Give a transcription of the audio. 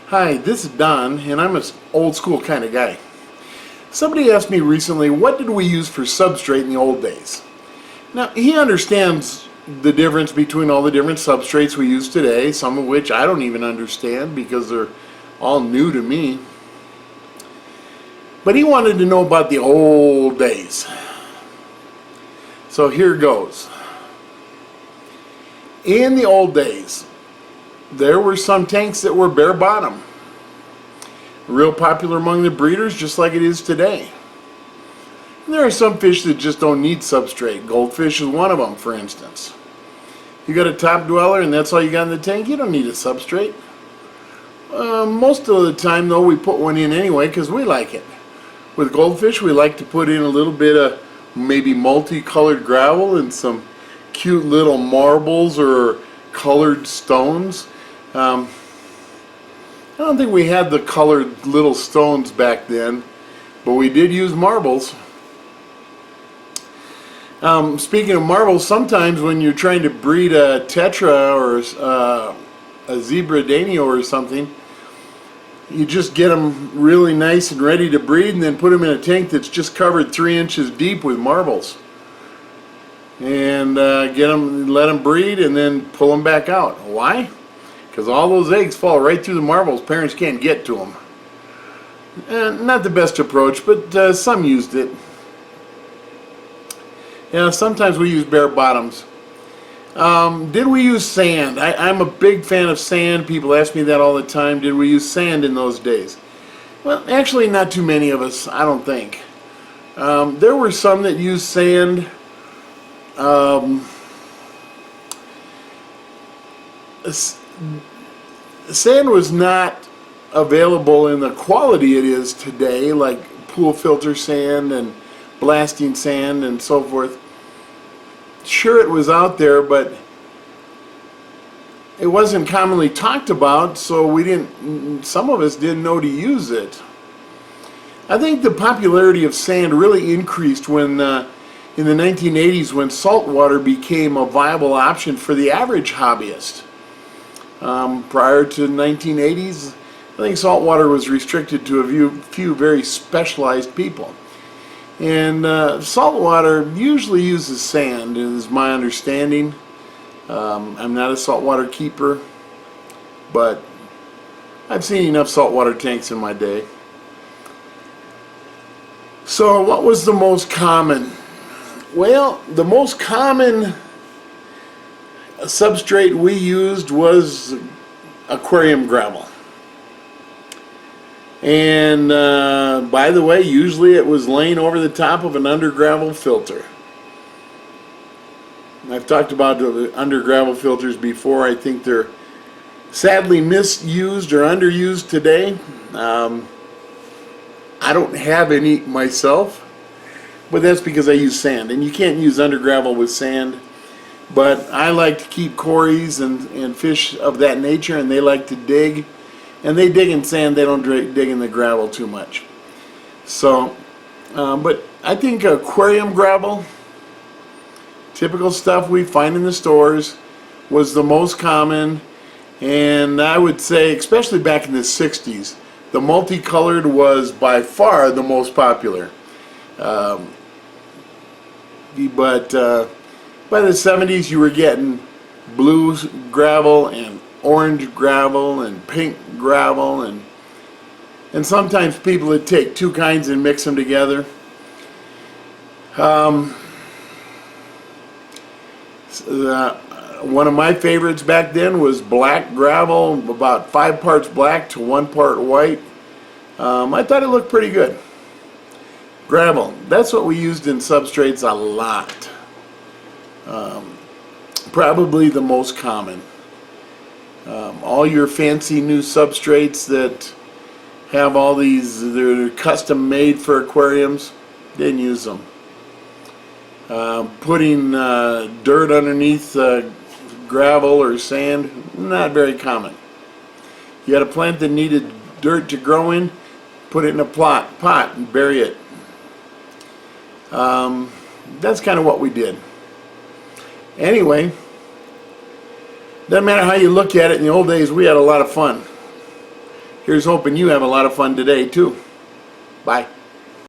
Hi, this is Don, and I'm an old school kind of guy. Somebody asked me recently, what did we use for substrate in the old days? Now, he understands the difference between all the different substrates we use today, some of which I don't even understand because they're all new to me. But he wanted to know about the old days. So here goes. In the old days, there were some tanks that were bare bottom. Real popular among the breeders, just like it is today. And there are some fish that just don't need substrate. Goldfish is one of them, for instance. You got a top dweller and that's all you got in the tank, you don't need a substrate. Most of the time though, we put one in anyway because we like it. With goldfish, we like to put in a little bit of maybe multicolored gravel and some cute little marbles or colored stones. I don't think we had the colored little stones back then, but we did use marbles. Speaking of marbles, sometimes when you're trying to breed a tetra or a zebra danio or something, you just get them really nice and ready to breed and then put them in a tank that's just covered 3 inches deep with marbles. And let them breed and then pull them back out. Why? Because all those eggs fall right through the marbles. Parents can't get to them. Not the best approach, but some used it. Yeah, sometimes we use bare bottoms. Did we use sand? I'm a big fan of sand. People ask me that all the time. Did we use sand in those days? Well, actually not too many of us, I don't think. There were some that used sand. Sand was not available in the quality it is today, like pool filter sand and blasting sand and so forth. Sure, it was out there, but it wasn't commonly talked about, so some of us didn't know to use it. I think the popularity of sand really increased when in the 1980s when saltwater became a viable option for the average hobbyist. Prior to the 1980s, I think saltwater was restricted to a few very specialized people. And saltwater usually uses sand, is my understanding. I'm not a saltwater keeper, but I've seen enough saltwater tanks in my day. So what was the most common? Well, the most common substrate we used was aquarium gravel. And by the way, usually it was laying over the top of an under gravel filter. I've talked about the under gravel filters before. I think they're sadly misused or underused today. I don't have any myself, but that's because I use sand, and you can't use under gravel with sand. But I like to keep cories and fish of that nature, and they like to dig. And they dig in sand, they don't dig in the gravel too much. So, but I think aquarium gravel, typical stuff we find in the stores, was the most common. And I would say, especially back in the 60s, the multicolored was by far the most popular. But by the 70s you were getting blue gravel and orange gravel and pink gravel, and sometimes people would take two kinds and mix them together. One of my favorites back then was black gravel, about 5 parts black to 1 part white. I thought it looked pretty good. Gravel, that's what we used in substrates a lot. Probably the most common. All your fancy new substrates that have all these, they're custom made for aquariums, didn't use them. Putting dirt underneath gravel or sand, not very common. You had a plant that needed dirt to grow in, put it in a pot and bury it. That's kind of what we did. Anyway, doesn't matter how you look at it, in the old days we had a lot of fun. Here's hoping you have a lot of fun today too. Bye.